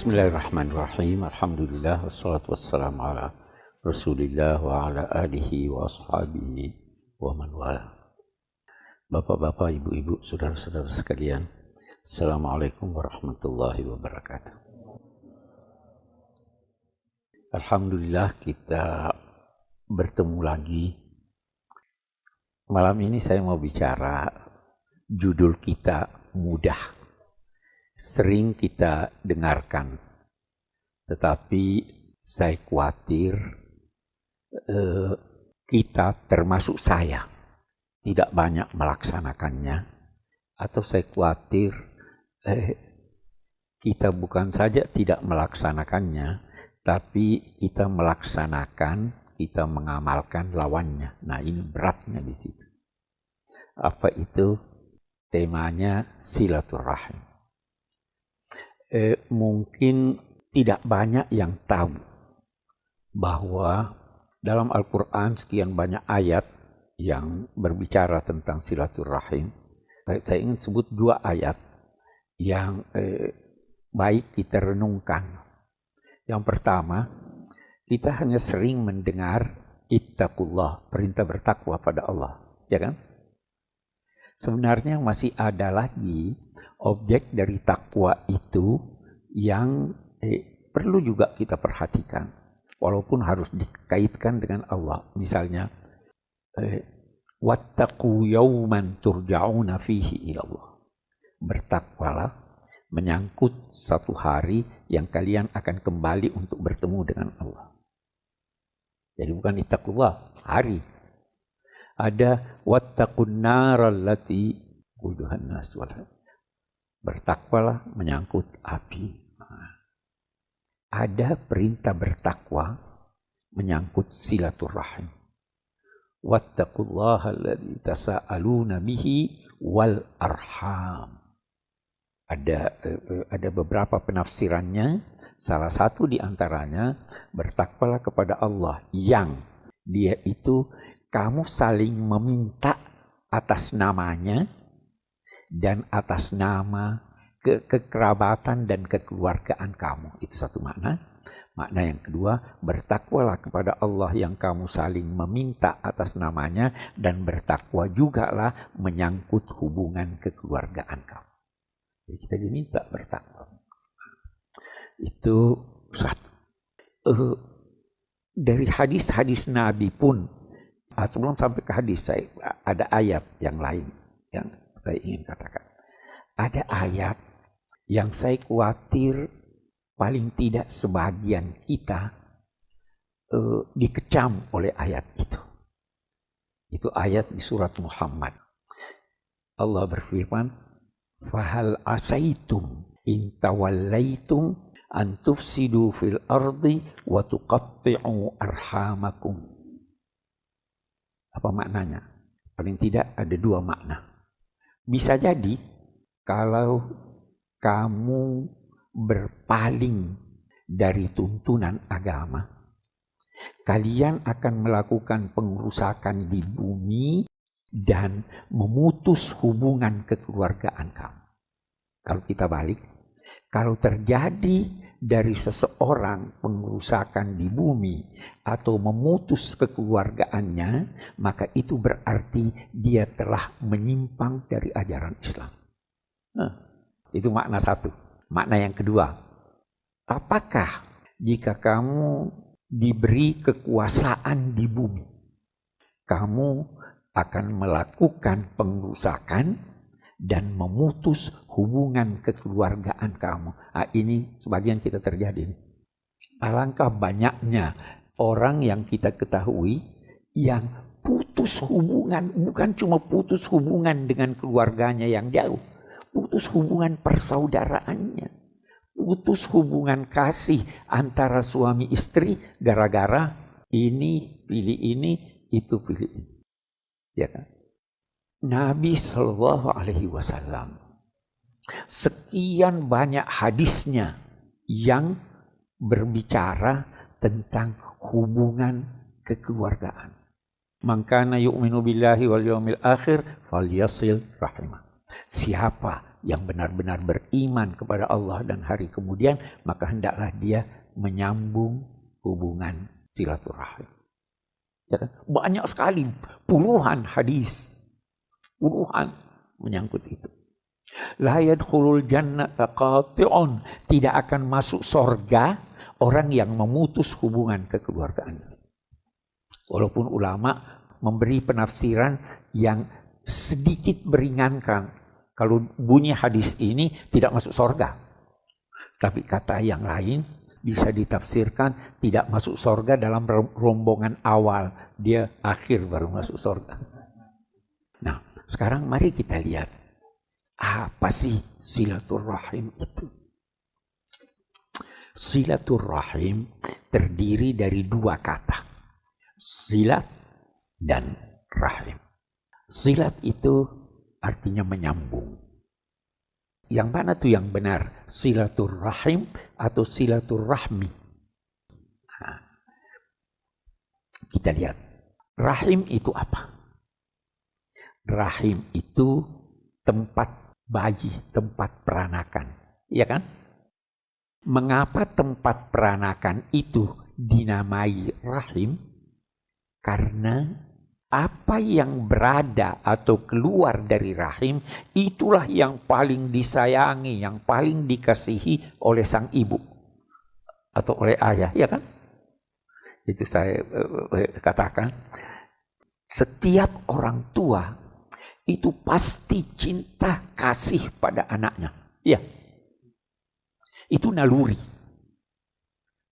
Bismillahirrahmanirrahim. Alhamdulillah wassalatu wassalamu ala Rasulillah wa ala alihi wa ashabihi wa man wala. Bapak-bapak, ibu-ibu, saudara-saudara sekalian, Assalamualaikum warahmatullahi wabarakatuh. Alhamdulillah kita bertemu lagi. Malam ini saya mau bicara, judul kita mudah. Sering kita dengarkan, tetapi saya khawatir kita, termasuk saya, tidak banyak melaksanakannya. Atau saya khawatir kita bukan saja tidak melaksanakannya, tapi kita melaksanakan, kita mengamalkan lawannya. Nah, ini beratnya di situ. Apa itu? Temanya silaturahim. Mungkin tidak banyak yang tahu bahwa dalam Al-Quran sekian banyak ayat yang berbicara tentang silaturahim. Saya ingin sebut dua ayat yang baik kita renungkan. Yang pertama, kita hanya sering mendengar ittaqullah, perintah bertakwa pada Allah, ya kan? Sebenarnya masih ada lagi objek dari takwa itu yang perlu juga kita perhatikan, walaupun harus dikaitkan dengan Allah. Misalnya, wattaqu yawman turja'una fihi ilallah. Bertakwalah menyangkut satu hari yang kalian akan kembali untuk bertemu dengan Allah. Jadi bukan ittaqullah, hari. Ada wattaqun naral lati quduhan nas wal. Bertakwalah menyangkut api. Ada perintah bertakwa menyangkut silaturahim. Wattaqullaha alladzi tasaaluna bihi wal arham. Ada beberapa penafsirannya. Salah satu di antaranya, bertakwalah kepada Allah yang dia itu kamu saling meminta atas namanya dan atas nama kekerabatan dan kekeluargaan kamu. Itu satu makna. Makna yang kedua, bertakwalah kepada Allah yang kamu saling meminta atas namanya dan bertakwa jugalah menyangkut hubungan kekeluargaan kamu. Jadi kita diminta bertakwa. Itu satu. Dari hadis-hadis Nabi pun, sebelum sampai ke hadis, saya ada ayat yang lain yang saya ingin katakan. Ada ayat yang saya khawatir paling tidak sebagian kita dikecam oleh ayat itu. Itu ayat di surat Muhammad. Allah berfirman, "Fahal asaitum in tawallaitum an tufsidu fil ardi wa tuqatti'u arhamakum." Apa maknanya? Paling tidak ada dua makna. Bisa jadi kalau kamu berpaling dari tuntunan agama, kalian akan melakukan pengerusakan di bumi dan memutus hubungan kekeluargaan kamu. Kalau kita balik, kalau terjadi dari seseorang pengerusakan di bumi atau memutus kekeluargaannya, maka itu berarti dia telah menyimpang dari ajaran Islam. Itu makna satu. Makna yang kedua, apakah jika kamu diberi kekuasaan di bumi, kamu akan melakukan pengerusakan dan memutus hubungan kekeluargaan kamu. Ini sebagian kita terjadi. Alangkah banyaknya orang yang kita ketahui yang putus hubungan, bukan cuma putus hubungan dengan keluarganya yang jauh, putus hubungan persaudaraannya, putus hubungan kasih antara suami istri gara-gara ini pilih ini, itu pilih ini. Ya kan? Nabi Shallallahu Alaihi Wasallam sekian banyak hadisnya yang berbicara tentang hubungan kekeluargaan. Man kana yu'minu billahi wal yawmil akhir falyasil rahimah. Siapa yang benar-benar beriman kepada Allah dan hari kemudian, maka hendaklah dia menyambung hubungan silaturahim. Ya kan? Banyak sekali, puluhan hadis, puluhan menyangkut itu. La yadkhulul jannata qati'un, tidak akan masuk surga orang yang memutus hubungan kekeluargaan. Walaupun ulama memberi penafsiran yang sedikit meringankan, kalau bunyi hadis ini tidak masuk surga. Tapi kata yang lain bisa ditafsirkan tidak masuk surga dalam rombongan awal, dia akhir baru masuk surga. Nah, sekarang mari kita lihat apa sih silaturahim itu? Silaturahim terdiri dari dua kata, silat dan rahim. Silat itu artinya menyambung. Yang mana tuh yang benar? Silaturahim atau silaturahmi? Nah, kita lihat. Rahim itu apa? Rahim itu tempat bayi, tempat peranakan. Iya kan? Mengapa tempat peranakan itu dinamai rahim? Karena apa yang berada atau keluar dari rahim, itulah yang paling disayangi, yang paling dikasihi oleh sang ibu atau oleh ayah, ya kan? Itu saya katakan, setiap orang tua itu pasti cinta kasih pada anaknya. Ya, itu naluri.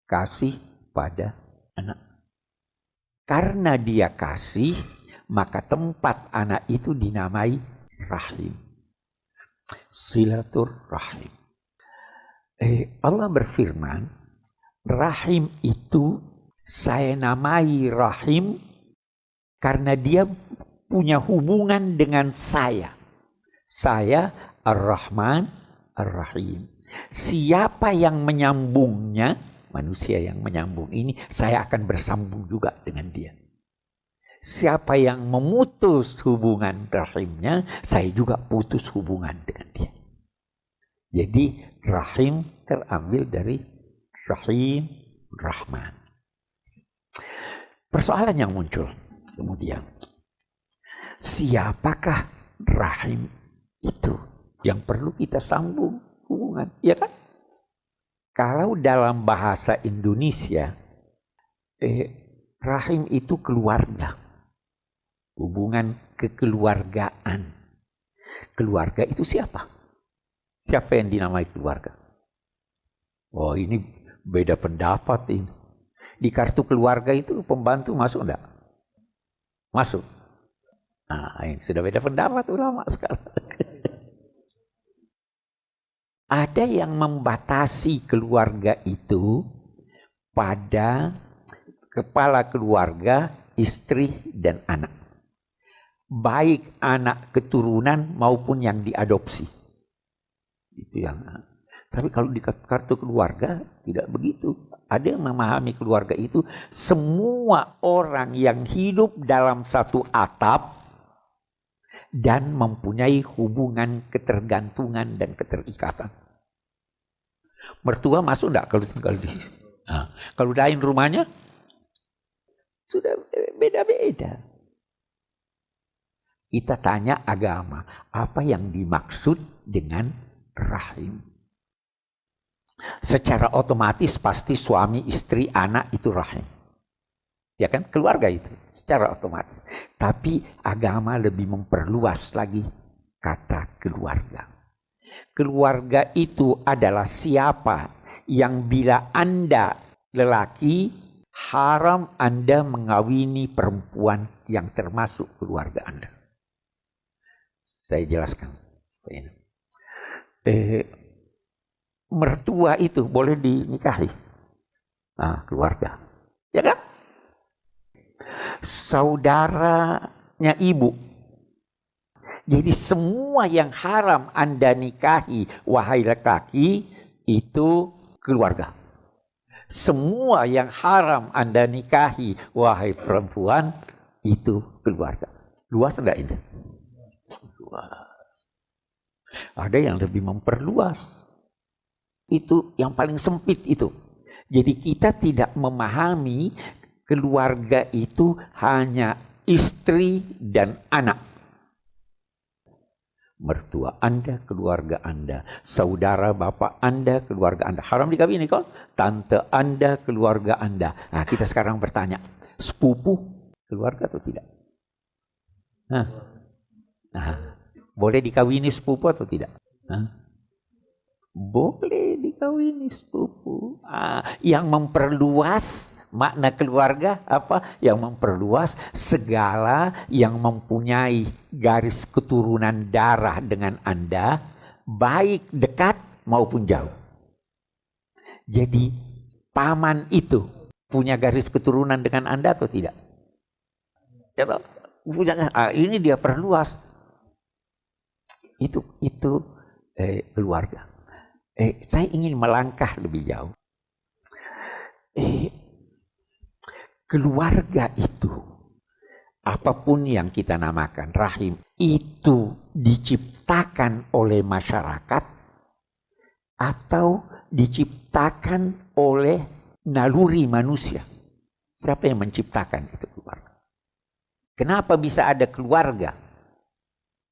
Kasih pada anak. Karena dia kasih, maka tempat anak itu dinamai rahim. Silaturahim. Allah berfirman, rahim itu saya namai rahim karena dia punya hubungan dengan saya. Saya Ar-Rahman Ar-Rahim. Siapa yang menyambungnya, manusia yang menyambung ini, saya akan bersambung juga dengan dia. Siapa yang memutus hubungan rahimnya, saya juga putus hubungan dengan dia. Jadi rahim terambil dari Rahim, Rahman. Persoalan yang muncul kemudian, siapakah rahim itu yang perlu kita sambung hubungan, ya kan? Kalau dalam bahasa Indonesia, rahim itu keluarga, hubungan kekeluargaan. Keluarga itu siapa? Siapa yang dinamai keluarga? Oh, ini beda pendapat ini. Di kartu keluarga itu pembantu masuk enggak? Masuk. Nah, ini sudah beda pendapat ulama sekarang. Ada yang membatasi keluarga itu pada kepala keluarga, istri dan anak. Baik anak keturunan maupun yang diadopsi. Itu yang. Tapi kalau di kartu keluarga tidak begitu. Ada yang memahami keluarga itu semua orang yang hidup dalam satu atap dan mempunyai hubungan ketergantungan dan keterikatan. Mertua masuk enggak kalau tinggal di sini? Nah, kalau lain rumahnya sudah beda-beda. Kita tanya agama, apa yang dimaksud dengan rahim? Secara otomatis pasti suami, istri, anak itu rahim. Ya kan, keluarga itu secara otomatis. Tapi agama lebih memperluas lagi kata keluarga. Keluarga itu adalah siapa yang bila Anda lelaki haram Anda mengawini perempuan yang termasuk keluarga Anda. Saya jelaskan. Mertua itu boleh dinikahi. Nah, keluarga. Ya kan? Saudaranya ibu. Jadi semua yang haram Anda nikahi, wahai laki-laki, itu keluarga. Semua yang haram Anda nikahi, wahai perempuan, itu keluarga. Luas enggak ini? Luas. Ada yang lebih memperluas. Itu yang paling sempit itu. Jadi kita tidak memahami keluarga itu hanya istri dan anak. Mertua Anda, keluarga Anda. Saudara bapak Anda, keluarga Anda. Haram dikawini kok. Tante Anda, keluarga Anda. Nah, kita sekarang bertanya, sepupu keluarga atau tidak? Nah, boleh dikawini sepupu atau tidak? Boleh dikawini sepupu. Yang memperluas makna keluarga apa? Yang memperluas segala yang mempunyai garis keturunan darah dengan Anda, baik dekat maupun jauh. Jadi paman itu punya garis keturunan dengan Anda atau tidak? Ini dia perluas. Itu keluarga. Saya ingin melangkah lebih jauh. Keluarga itu, apapun yang kita namakan rahim, itu diciptakan oleh masyarakat atau diciptakan oleh naluri manusia. Siapa yang menciptakan itu keluarga? Kenapa bisa ada keluarga?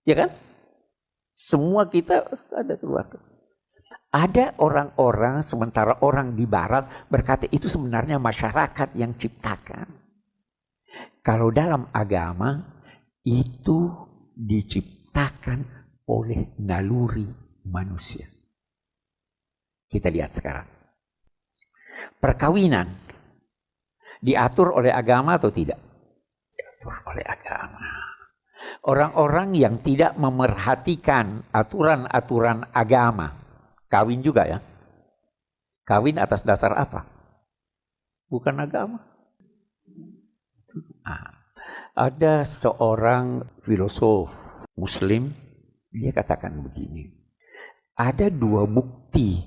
Ya kan? Semua kita ada keluarga. Ada orang-orang, sementara orang di barat berkata itu sebenarnya masyarakat yang ciptakan. Kalau dalam agama itu diciptakan oleh naluri manusia. Kita lihat sekarang. Perkawinan diatur oleh agama atau tidak? Diatur oleh agama. Orang-orang yang tidak memerhatikan aturan-aturan agama, kawin juga ya. Kawin atas dasar apa? Bukan agama. Ada seorang filosof Muslim, dia katakan begini. Ada dua bukti,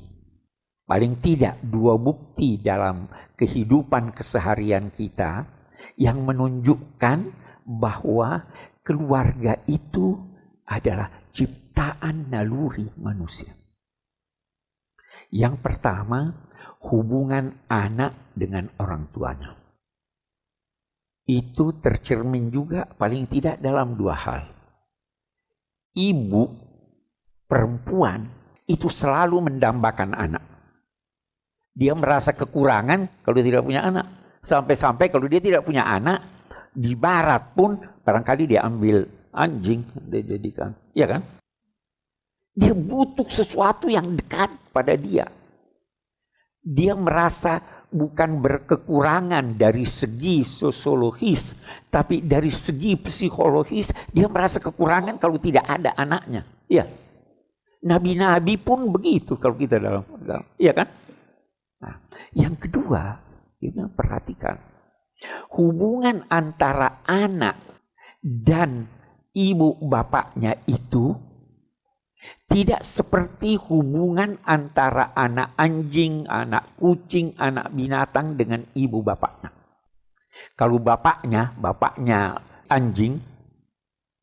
paling tidak dua bukti dalam kehidupan keseharian kita yang menunjukkan bahwa keluarga itu adalah ciptaan naluri manusia. Yang pertama, hubungan anak dengan orang tuanya. Itu tercermin juga paling tidak dalam dua hal. Ibu perempuan itu selalu mendambakan anak. Dia merasa kekurangan kalau tidak punya anak. Sampai-sampai kalau dia tidak punya anak, di barat pun barangkali dia ambil anjing, dia jadikan. Iya kan? Dia butuh sesuatu yang dekat pada dia. Dia merasa bukan berkekurangan dari segi sosiologis, tapi dari segi psikologis dia merasa kekurangan kalau tidak ada anaknya. Iya. Nabi-nabi pun begitu kalau kita dalam. Iya kan? Nah, yang kedua, kita perhatikan hubungan antara anak dan ibu bapaknya itu tidak seperti hubungan antara anak anjing, anak kucing, anak binatang dengan ibu bapaknya. Kalau bapaknya anjing,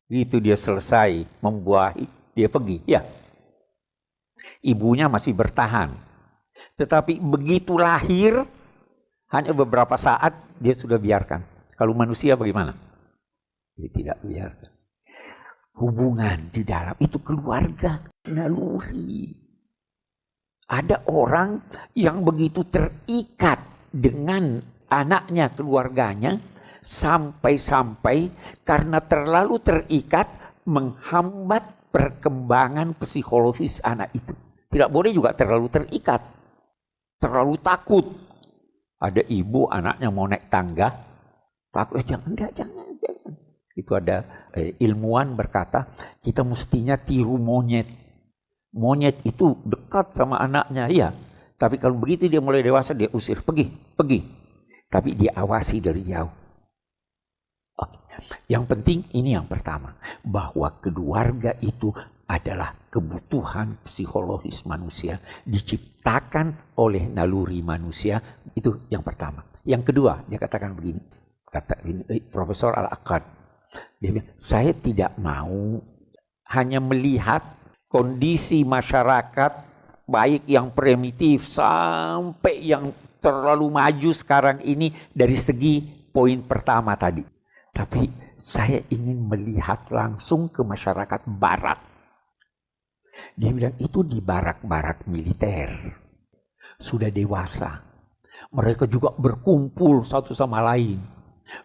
itu dia selesai membuahi, dia pergi. Ya, ibunya masih bertahan. Tetapi begitu lahir, hanya beberapa saat dia sudah biarkan. Kalau manusia bagaimana? Dia tidak biarkan. Hubungan di dalam itu keluarga, naluri. Ada orang yang begitu terikat dengan anaknya, keluarganya, sampai-sampai karena terlalu terikat menghambat perkembangan psikologis anak itu. Tidak boleh juga terlalu terikat, terlalu takut. Ada ibu anaknya mau naik tangga, takut, jangan. Itu ada ilmuwan berkata, kita mestinya tiru monyet. Monyet itu dekat sama anaknya, iya. Tapi kalau begitu dia mulai dewasa, dia usir, pergi. Tapi dia awasi dari jauh. Oke. Yang penting ini yang pertama, bahwa keluarga itu adalah kebutuhan psikologis manusia, diciptakan oleh naluri manusia, itu yang pertama. Yang kedua, dia katakan begini, kata Profesor Al-Aqad, dia bilang, saya tidak mau hanya melihat kondisi masyarakat, baik yang primitif sampai yang terlalu maju sekarang ini dari segi poin pertama tadi. Tapi saya ingin melihat langsung ke masyarakat barat. Dia bilang itu di barak-barak militer. Sudah dewasa. Mereka juga berkumpul satu sama lain.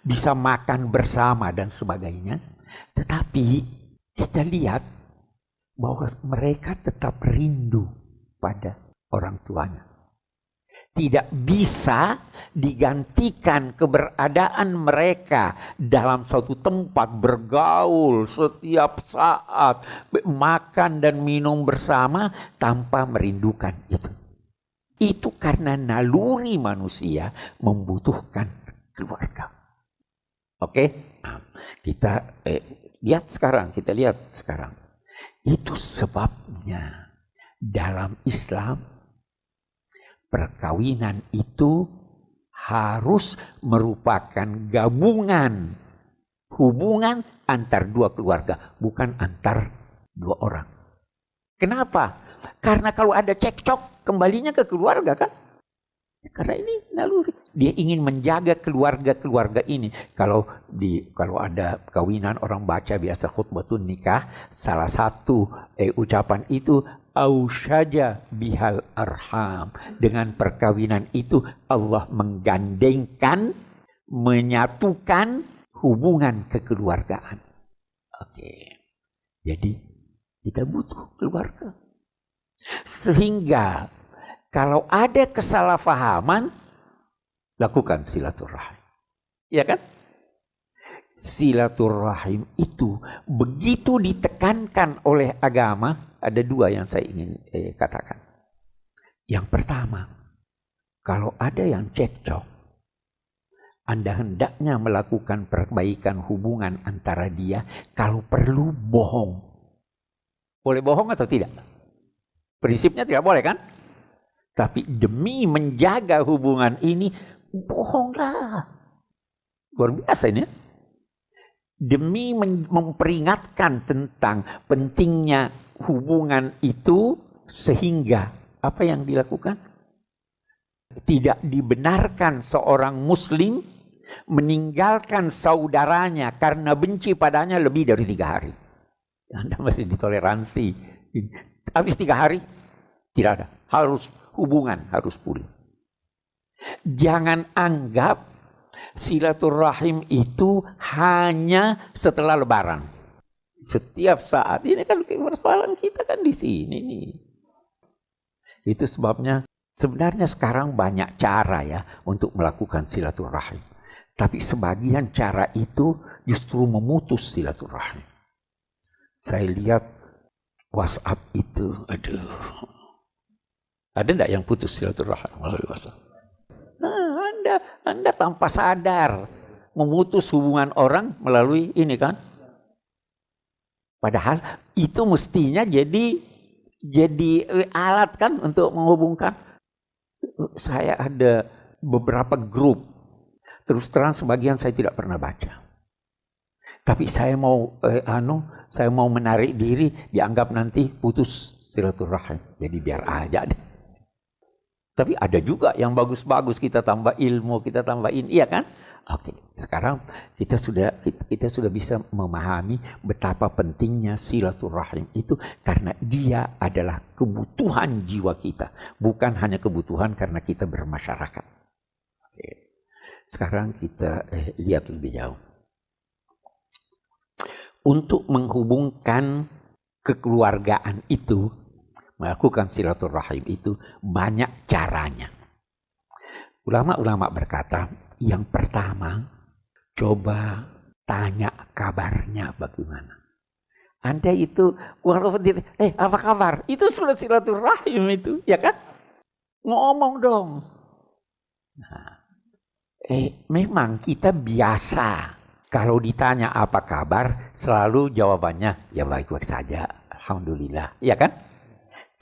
Bisa makan bersama dan sebagainya. Tetapi kita lihat bahwa mereka tetap rindu pada orang tuanya. Tidak bisa digantikan keberadaan mereka dalam suatu tempat bergaul setiap saat, makan dan minum bersama tanpa merindukan itu. Itu karena naluri manusia membutuhkan keluarga. Oke? Nah, kita lihat sekarang. Itu sebabnya dalam Islam perkawinan itu harus merupakan gabungan hubungan antar dua keluarga, bukan antar dua orang. Kenapa? Karena kalau ada cekcok, kembalinya ke keluarga kan? Karena ini naluri. Dia ingin menjaga keluarga-keluarga ini. Kalau ada kawinan, orang baca biasa khutbatun nikah, salah satu ucapan itu ausyaja bihal arham. Dengan perkawinan itu Allah menggandengkan, menyatukan hubungan kekeluargaan. Oke. Jadi kita butuh keluarga. Sehingga kalau ada kesalahpahaman, lakukan silaturahim. Ya kan? Silaturahim itu begitu ditekankan oleh agama, ada dua yang saya ingin katakan. Yang pertama, kalau ada yang cekcok, Anda hendaknya melakukan perbaikan hubungan antara dia, kalau perlu bohong. Boleh bohong atau tidak? Prinsipnya tidak boleh kan? Tapi demi menjaga hubungan ini, bohonglah. Luar biasa ini ya. Demi memperingatkan tentang pentingnya hubungan itu, sehingga apa yang dilakukan? Tidak dibenarkan seorang muslim meninggalkan saudaranya karena benci padanya lebih dari 3 hari. Anda masih ditoleransi. Habis 3 hari, tidak ada. Hubungan harus pulih. Jangan anggap silaturahim itu hanya setelah lebaran. Setiap saat. Ini kan persoalan kita kan di sini nih. Itu sebabnya sebenarnya sekarang banyak cara ya untuk melakukan silaturahim. Tapi sebagian cara itu justru memutus silaturahim. Saya lihat WhatsApp itu, aduh. Ada enggak yang putus silaturahim melalui WhatsApp? Nah, Anda tanpa sadar memutus hubungan orang melalui ini kan? Padahal itu mestinya jadi alat kan untuk menghubungkan. Saya ada beberapa grup. Terus terang sebagian saya tidak pernah baca. Tapi saya mau menarik diri, dianggap nanti putus silaturahim. Jadi biar aja deh. Tapi ada juga yang bagus-bagus, kita tambah ilmu, kita tambahin, iya kan? Oke, sekarang kita sudah bisa memahami betapa pentingnya silaturahim itu, karena dia adalah kebutuhan jiwa kita, bukan hanya kebutuhan karena kita bermasyarakat. Oke. Sekarang kita lihat lebih jauh. Untuk menghubungkan kekeluargaan itu, melakukan silaturahim itu banyak caranya. Ulama-ulama berkata, yang pertama, coba tanya kabarnya bagaimana. Anda itu, walaupun apa kabar? Itu sudah silaturahim itu, ya kan? Ngomong dong. Nah, memang kita biasa kalau ditanya apa kabar, selalu jawabannya ya baik-baik saja, alhamdulillah, ya kan?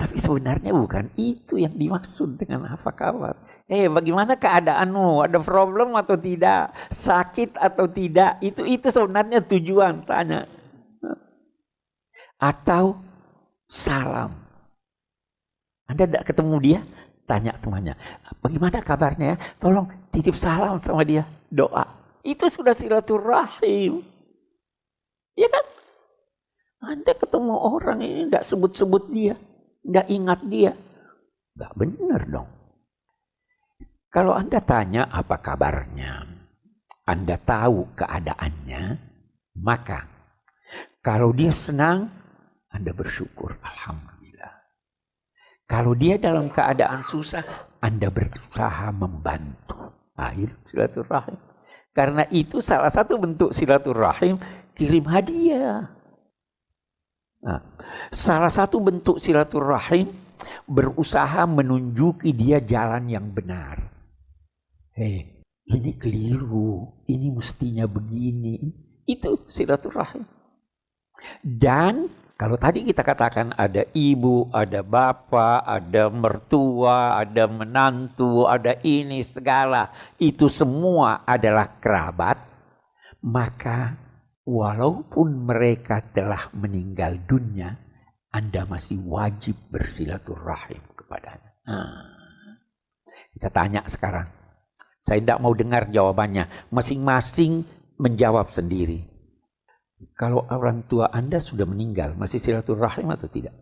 Tapi sebenarnya bukan itu yang dimaksud dengan apa kabar. Bagaimana keadaanmu? Ada problem atau tidak? Sakit atau tidak? Itu sebenarnya tujuan tanya. Atau salam. Anda tidak ketemu dia, tanya temannya, bagaimana kabarnya? Tolong titip salam sama dia, doa. Itu sudah silaturahim. Ya kan? Anda ketemu orang ini tidak sebut-sebut dia, tidak ingat dia. Tidak benar dong. Kalau Anda tanya apa kabarnya, Anda tahu keadaannya, maka kalau dia senang, Anda bersyukur, alhamdulillah. Kalau dia dalam keadaan susah, Anda berusaha membantu. Akhir silaturahim. Karena itu salah satu bentuk silaturahim, kirim hadiah. Nah, salah satu bentuk silaturahim, berusaha menunjuki dia jalan yang benar. Hei, ini keliru, ini mestinya begini. Itu silaturahim. Dan kalau tadi kita katakan ada ibu, ada bapak, ada mertua, ada menantu, ada ini segala. Itu semua adalah kerabat. Maka walaupun mereka telah meninggal dunia, Anda masih wajib bersilaturahim kepadanya. Kita tanya sekarang. Saya tidak mau dengar jawabannya. Masing-masing menjawab sendiri. Kalau orang tua Anda sudah meninggal, masih silaturahim atau tidak?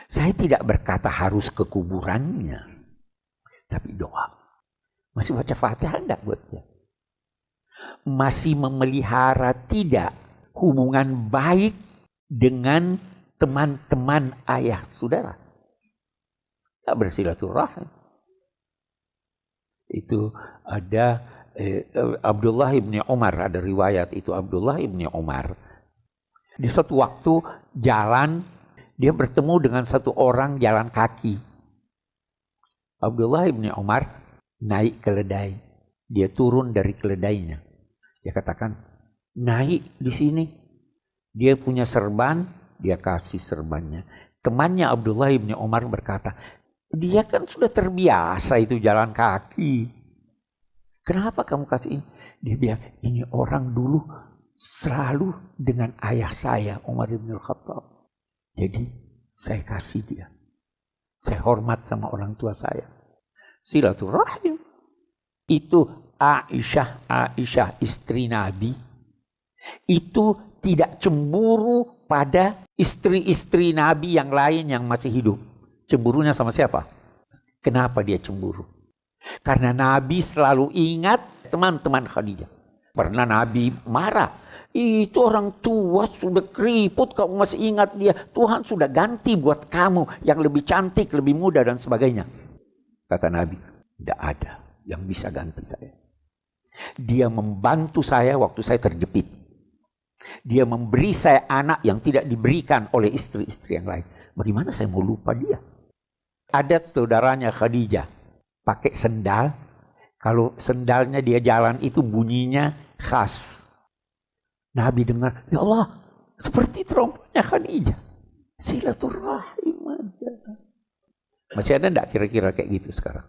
Saya tidak berkata harus ke kuburannya. Tapi doa. Masih baca Fatihah enggak buat dia? Masih memelihara tidak hubungan baik dengan teman-teman ayah saudara? Tidak bersilaturahim. Itu ada Abdullah ibni Umar, ada riwayat itu Abdullah ibni Umar. Di suatu waktu jalan, dia bertemu dengan satu orang jalan kaki. Abdullah ibni Umar naik keledai. Dia turun dari keledainya. Dia katakan, naik di sini. Dia punya serban, dia kasih serbannya. Temannya Abdullah ibni Umar berkata, dia kan sudah terbiasa itu jalan kaki. Kenapa kamu kasih ini? Dia bilang, ini orang dulu selalu dengan ayah saya, Umar bin Khattab. Jadi saya kasih dia. Saya hormat sama orang tua saya. Silaturahim. Itu Aisyah istri Nabi. Itu tidak cemburu pada istri-istri Nabi yang lain yang masih hidup. Cemburunya sama siapa? Kenapa dia cemburu? Karena Nabi selalu ingat teman-teman Khadijah. Pernah Nabi marah. Itu orang tua sudah keriput, kamu masih ingat dia. Tuhan sudah ganti buat kamu yang lebih cantik, lebih muda dan sebagainya. Kata Nabi, tidak ada yang bisa ganti saya. Dia membantu saya waktu saya terjepit. Dia memberi saya anak yang tidak diberikan oleh istri-istri yang lain. Bagaimana saya mau lupa dia? Ada saudaranya Khadijah pakai sendal. Kalau sendalnya dia jalan itu bunyinya khas. Nabi dengar, ya Allah, seperti terompahnya Khadijah. Silaturahim aja. Masih ada enggak kira-kira kayak gitu sekarang?